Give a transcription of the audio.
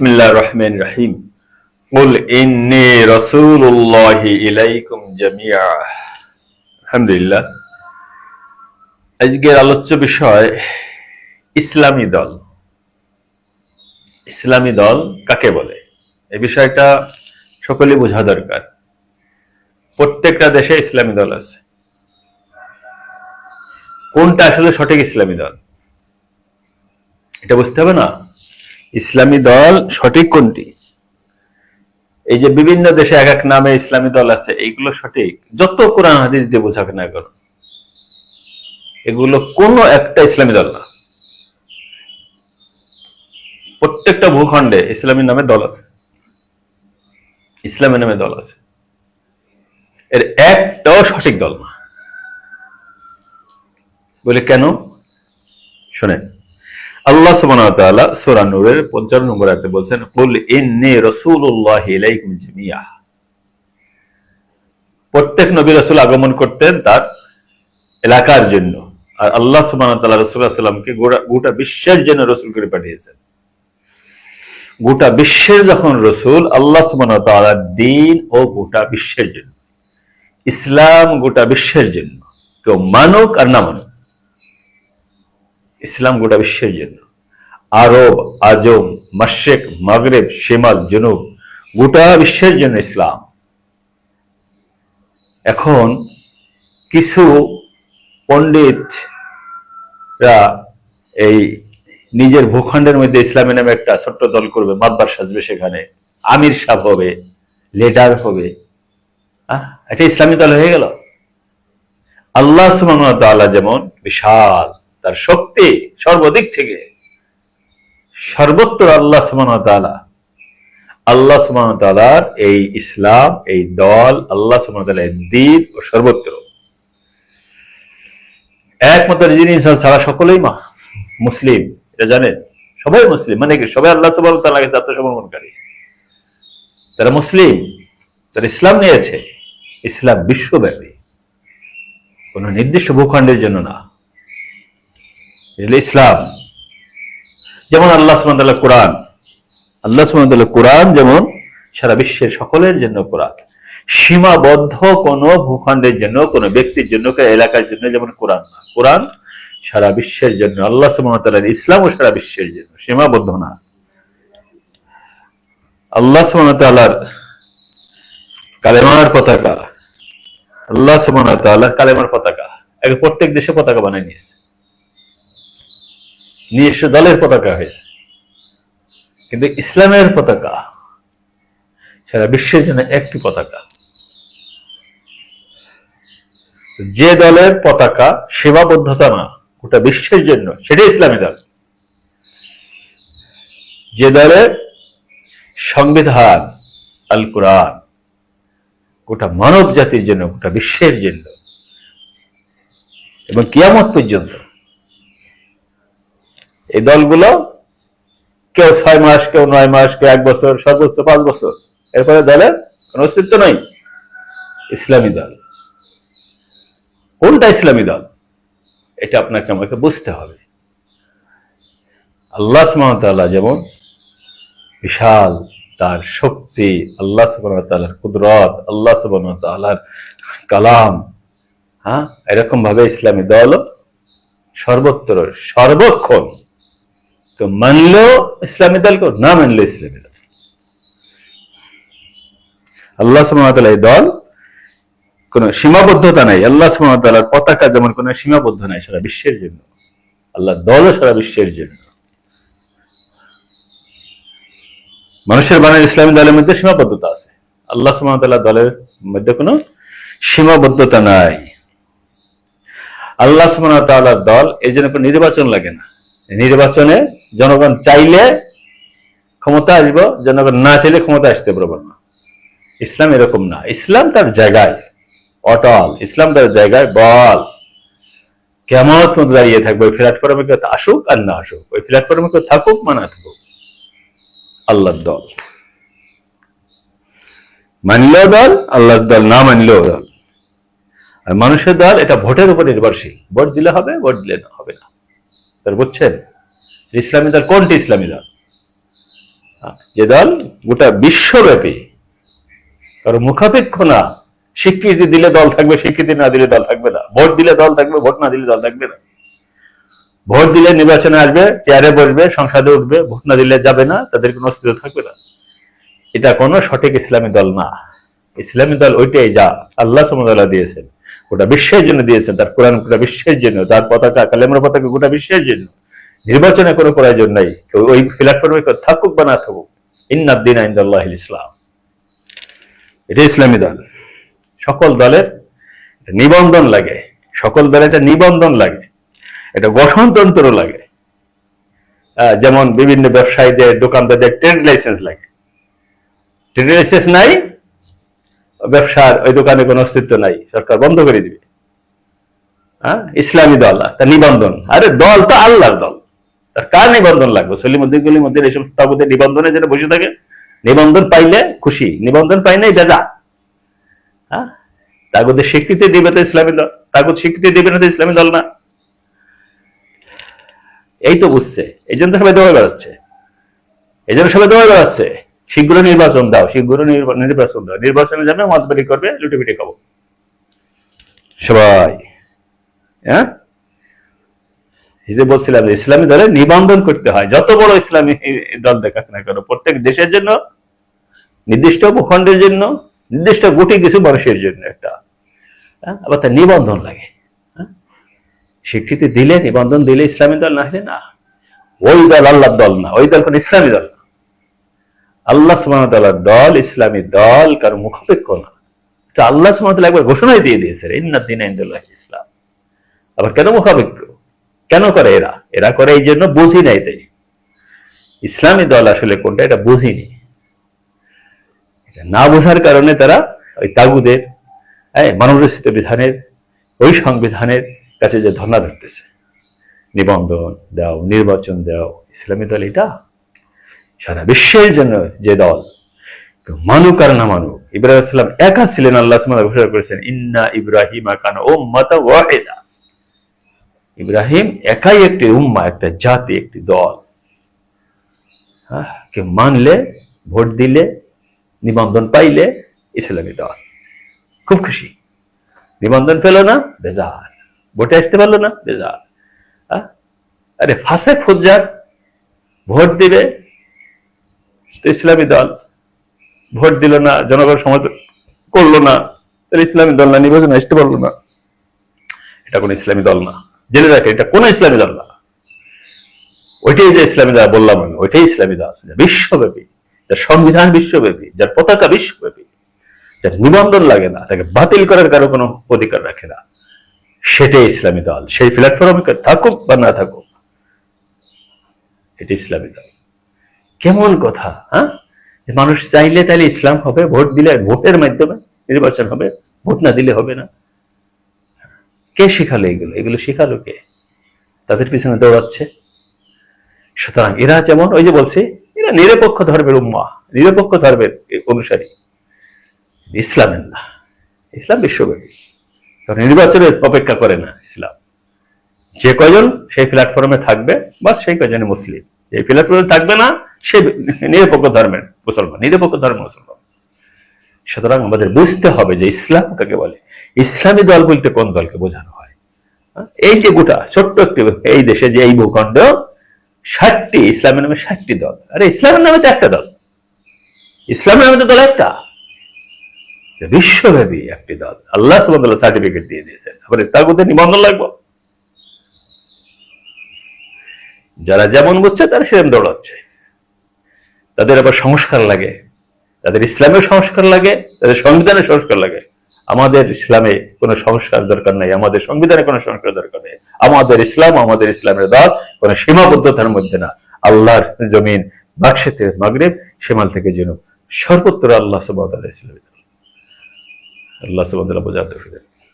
বিসমিল্লাহির রহমানির রহিম। কুল ইন্নী রাসূলুল্লাহি ইলাইকুম জামিআ। আলহামদুলিল্লাহ। আজকের আলোচ্য বিষয় ইসলামী দল। ইসলামী দল কাকে বলে? এই বিষয়টা সকলেই বোঝা দরকার। প্রত্যেকটা দেশে ইসলামী দল আছে। কোনটা আসলে সঠিক ইসলামী দল এটা বুঝতে হবে না। ইসলামী দল সঠিক কোনটি? এই যে বিভিন্ন দেশে এক এক নামে ইসলামী দল আছে, এইগুলো সঠিক? যত কোরআন হাদিস দিয়ে বোঝাক না কেন, এগুলো কোন একটা ইসলামী দল না। প্রত্যেকটা ভূখণ্ডে ইসলামী নামে দল আছে, ইসলামী নামে দল আছে, এর একটাও সঠিক দল না। বলে কেন? শোনেন, আল্লাহ সুবহানাহু ওয়া তাআলা সূরা নূরের 55 নম্বর আয়াতে বলেন, কুল ইন্নী রাসূলুল্লাহি ইলাইকুম জামিআ। প্রত্যেক নবী রাসূল আগমন করতেন তার এলাকার জন্য, আর আল্লাহ সুবহানাহু ওয়া তাআলা রাসূল সাল্লাল্লাহু আলাইহি ওয়াসাল্লামকে গোটা বিশ্বের জন্য রাসূল করে পাঠিয়েছেন। গোটা বিশ্বের যখন রাসূল, আল্লাহ সুবহানাহু ওয়া তাআলার দ্বীন ও গোটা বিশ্বের জন্য, ইসলাম গোটা বিশ্বের জন্য, কেউ মানুক আর না মানুক, ইসলাম গোটা বিশ্বের জন্য। আরব, আজম, মাশরিক, মাগরিব, শিমাল, জুনুব, গোটা বিশ্বের জন্য ইসলাম। এখন কিছু পণ্ডিতরা এই নিজের ভূখণ্ডের মধ্যে ইসলামী নামে একটা ছোট্ট দল করবে, মাতবার সাজবে, সেখানে আমির সাহেব হবে, লিডার হবে, এটা ইসলামী দল হয়ে গেল। আল্লাহ সুবহানাহু ওয়া তাআলা যেমন বিশাল, তার শক্তি সর্বদিক থেকে সর্বত্র, আল্লাহ সুবহানাহু ওয়া তাআলার এই ইসলাম, এই দল, আল্লাহ সুবহানাহু ওয়া তাআলার দ্বীন ও সর্বত্র একমাত্র যিনি ইনসান ছাড়া সকলেই মুসলিম, এটা জানেন? সবাই মুসলিম, মানে কি সবাই আল্লাহ সুবহানাহু ওয়া তাআলাকে আত্মসমর্পণকারী, তারা মুসলিম, তারা ইসলাম নিয়েছে। ইসলাম বিশ্বব্যাপী, কোন নির্দিষ্ট ভূখণ্ডের জন্য না। ইসলাম যেমন আল্লাহ সুবহানাহু ওয়া তাআলা কোরআন, আল্লাহ সুবহানাহু ওয়া তাআলা কোরআন যেমন সারা বিশ্বের সকলের জন্য কোরআন, সীমাবদ্ধ কোন ভূখণ্ডের জন্য, কোন ব্যক্তির জন্য, কোন এলাকার জন্য যেমন কোরআন না। কোরআন সারা বিশ্বের জন্য, আল্লাহ সুবহানাহু ওয়া তাআলার ইসলামও সারা বিশ্বের জন্য, সীমাবদ্ধ না। আল্লাহ সুবহানাহু ওয়া তাআলার কালেমার পতাকা, আল্লাহ সুবহানাহু ওয়া তাআলার কালেমার পতাকা আগে প্রত্যেক দেশে পতাকা বানায় নিয়েছে, নিজস্ব দলের পতাকা হয়েছে, কিন্তু ইসলামের পতাকা সারা বিশ্বের জন্য একটি পতাকা। যে দলের পতাকা সীমাবদ্ধতা না, গোটা বিশ্বের জন্য, সেটাই ইসলামী দল। যে দলের সংবিধান আল কোরআন গোটা মানব জাতির জন্য, গোটা বিশ্বের জন্য এবং কিয়ামত পর্যন্ত, এই দলগুলো কেউ 6 মাস, কেউ 9 মাস, কেউ 1 বছর, সর্বোচ্চ 5 বছর, এরপরে দলের কোন অস্তিত্ব নাই। ইসলামী দল কোনটা? ইসলামী দল এটা আপনাকে আমাকে বুঝতে হবে। আল্লাহ সুবহানাহু ওয়া তাআলা যেমন বিশাল, তার শক্তি, আল্লাহ সুবহানাহু ওয়া তাআলার কুদরত, আল্লাহ সুবহানাহু ওয়া তাআলার কালাম, এরকম ভাবে ইসলামী দল সর্বত্র সর্বক্ষণ, তো মানলেও ইসলামী দল, না মানলেও ইসলামী দল। আল্লাহ সুবহানাহু ওয়া তাআলা এই দল কোন সীমাবদ্ধতা নাই। আল্লাহ সুবহানাহু ওয়া তাআলার পতাকা যেমন কোন সীমাবদ্ধ নাই, সারা বিশ্বের জন্য। আল্লাহ দলও সারা বিশ্বের জন্য। মানুষের বানানো ইসলামী দলের মধ্যে সীমাবদ্ধতা আছে, আল্লাহ সুবহানাহু ওয়া তাআলার দলের মধ্যে কোনো সীমাবদ্ধতা নাই। আল্লাহ সুবহানাহু ওয়া তাআলার দল, এই জন্য কোনো নির্বাচন লাগে না। নির্বাচনে জনগণ চাইলে ক্ষমতা আসব, জনগণ না চাইলে ক্ষমতা আসতে পারবে না। ইসলাম এরকম না। ইসলাম তার জায়গায় অটল, ইসলাম তার জায়গায় বল, কিয়ামত পর্যন্ত দাঁড়িয়ে থাকবে। ওই প্ল্যাটফর্মে কেউ আসুক আর না আসুক, ওই প্ল্যাটফর্মে কেউ থাকুক বা না থাকুক, আল্লাহর দল মানলেও দল, আল্লাহর দল না মানলেও দল। আর মানুষের দল এটা ভোটের উপর নির্ভরশীল, ভোট দিলে হবে, ভোট দিলে হবে না। তার বুঝছেন ইসলামী দল কোনটি? ইসলামী দল যে দল গোটা বিশ্বব্যাপী কারো মুখাপেক্ষ না, স্বীকৃতি দিলে দল থাকবে, স্বীকৃতি না দিলে দল থাকবে না, ভোট দিলে দল থাকবে, ভোট না দিলে দল থাকবে না, ভোট দিলে নির্বাচনে আসবে, চেয়ারে বসবে, সংসদে উঠবে, ভোট না দিলে যাবে না, তাদের কোনো অস্তিত্ব থাকবে না। এটা কোনো সঠিক ইসলামী দল না। ইসলামী দল ওইটাই যা আল্লাহ সুবহানাহু ওয়া তাআলা দিয়েছেন, গোটা বিশ্বের জন্য দিয়েছেন, তার কোরআন গোটা বিশ্বের জন্য, তার পতাকা কালেমার পতাকা গোটা বিশ্বের জন্য। নির্বাচনে কোনো প্রয়োজন নাই, ওই প্ল্যাটফর্মে থাকুক বা না থাকুক, ইন্নাদ দীনা ইনদাল্লাহিল ইসলাম, এটা ইসলামী দল। সকল দলের নিবন্ধন লাগে, সকল দলের একটা নিবন্ধন লাগে, এটা গঠনতন্ত্র লাগে। যেমন বিভিন্ন ব্যবসায়ীদের, দোকানদারদের ট্রেড লাইসেন্স লাগে। ট্রেড লাইসেন্স নাই, ব্যবসার ওই দোকানে কোনো অস্তিত্ব নাই, সরকার বন্ধ করে দিবে। ইসলামী দল তার নিবন্ধন, আরে দল তো আল্লাহর দল, তার কার নিবন্ধন লাগবে? সলিমুদ্দিন মধ্যে এইসব তাগুতের নিবন্ধনে যেটা বসে থাকে, নিবন্ধন পাইলে খুশি, নিবন্ধন পাই নাই বেজা। তাগুদের স্বীকৃতি দিবে তো ইসলামী দল, তাগুদ স্বীকৃতি দিবে না তো ইসলামী দল না। এই তো বুঝছে, এই জন্য সবাই দৌড়ে বেড়াচ্ছে, এই জন্য সবাই দৌড়ে বেড়াচ্ছে, শীঘ্র নির্বাচন দাও, শীঘ্র নির্বাচন দাও, নির্বাচনে যাবে, মতবাড়ি করবে, লুটিপিটি খাবো সবাই। এই যে বলছিলাম যে ইসলামী দলে নিবন্ধন করতে হয়, যত বড় ইসলামী দল দেখাক না কেন, প্রত্যেক দেশের জন্য, নির্দিষ্ট ভূখণ্ডের জন্য, নির্দিষ্ট গুটি কিছু মানুষের জন্য একটা আবার তার নিবন্ধন লাগে। স্বীকৃতি দিলে, নিবন্ধন দিলে ইসলামী দল, না হলে না। ওই দল আল্লাহর দল না, ওই দল কোন ইসলামী দল না। আল্লাহ সুবহানাহু ওয়া তাআলার দল, ইসলামী দল কারো মুখাপেক্ষ না। এটা আল্লাহ সুবহানাহু ওয়া তাআলা একবার ঘোষণাই দিয়ে দিয়েছে, ইন্নাদ দীনা ইনদাল্লাহিল ইসলাম। আবার কেন মুখাপেক্ষ? কেন করে এরা? এরা করে এই জন্য বুঝি নাই, তাই ইসলামী দল আসলে কোনটা এটা বুঝিনি। এটা না বোঝার কারণে তারা ওই তাগুদের মানবরচিত বিধানের, ওই সংবিধানের কাছে যে ধর্ণা ধরতেছে, নিবন্ধন দাও, নির্বাচন দাও। ইসলামী দল এটা সারা বিশ্বের জন্য যে দল, মানুক আর না মানুক। ইব্রাহিম আলাইহিস সালাম একা ছিলেন, আল্লাহ সুবহানাহু ওয়া তাআলা ঘোষণা করেছেন ইন্না ইব্রাহিমা কানা উম্মাতান ওয়াহিদা। ইব্রাহিম একাই একটি উম্মা, একটা জাতি, একটি দল। কে মানলে, ভোট দিলে, নিবন্ধন পাইলে ইসলামী দল, খুব খুশি। নিবন্ধন পেল না, বেজার। ভোটে আসতে পারলো না, বেজার। আরে ফাসেক ফুজ্জার ভোট দিবে তো ইসলামী দল, ভোট দিল না, জনগণ সমর্থন করলো না, তাহলে ইসলামী দল না, নির্বাচনে আসতে পারলো না, এটা কোন ইসলামী দল না। জেনে রাখে, এটা কোন ইসলামী দল না। ওইটাই যে ইসলামী দল বললাম আমি, ওইটাই ইসলামী দল, বিশ্বব্যাপী, যার সংবিধান বিশ্বব্যাপী, যার পতাকা বিশ্বব্যাপী, যার নিবন্ধন লাগে না, তাকে বাতিল করার কারো কোনো অধিকার রাখে না, সেটাই ইসলামী দল। সেই প্ল্যাটফর্মে থাকুক বা না থাকুক, এটা ইসলামী দল। কেমন কথা, যে মানুষ চাইলে তাহলে ইসলাম হবে, ভোট দিলে, ভোটের মাধ্যমে নির্বাচন হবে, ভোট না দিলে হবে না। কে শিখালো এগুলো? এগুলো শিখালো কে? তাদের পিছনে দৌড়াচ্ছে। সুতরাং এরা যেমন, ওই যে বলছে, এরা নিরপেক্ষ ধর্মের উম্মাহ, নিরপেক্ষ ধর্মের অনুসারী, ইসলামের না। ইসলাম বিশ্বব্যাপী, কারণ নির্বাচনের অপেক্ষা করে না ইসলাম। যে কয়জন সেই প্ল্যাটফর্মে থাকবে, বাস সেই কয়জনে মুসলিম। যে প্ল্যাটফর্মে থাকবে না, সে নিরপেক্ষ ধর্মের মুসলমান, নিরপেক্ষ ধর্মের মুসলমান। সুতরাং আমাদের বুঝতে হবে যে ইসলাম কাকে বলে, ইসলামী দল বলতে কোন দলকে বোঝানো হয়। এই যে গোটা ছোট্ট একটি এই দেশে, যে এই ভূখণ্ড, 60টি ইসলামের নামে 60টি দল। আরে ইসলামের নামে তো একটা দল, ইসলামের নামে তো দল একটা, বিশ্বব্যাপী একটি দল। আল্লাহ সুবহানাহু ওয়া তাআলা সার্টিফিকেট দিয়ে দিয়েছেন। আবার তাগুদের নিবন্ধন লাগবে। যারা যেমন বুঝছে তারা সেরকম দৌড়াচ্ছে। তাদের আবার সংস্কার লাগে, তাদের ইসলামের সংস্কার লাগে, তাদের সংবিধানের সংস্কার লাগে। আমাদের ইসলামে কোনো সংস্কার দরকার নাই, আমাদের সংবিধানে কোনো সংস্কার দরকার নেই। আমাদের ইসলাম, আমাদের ইসলামের দল কোনো সীমাবদ্ধতার মধ্যে না। আল্লাহর জমিন, মাকশেতে মাগরিব, শিমাল থেকে জেনুব, সর্বত্র আল্লাহ সুবহানাহু ওয়া তাআলা ইসলাম। আল্লাহ সুবহানাহু ওয়া তাআলা বোঝাতে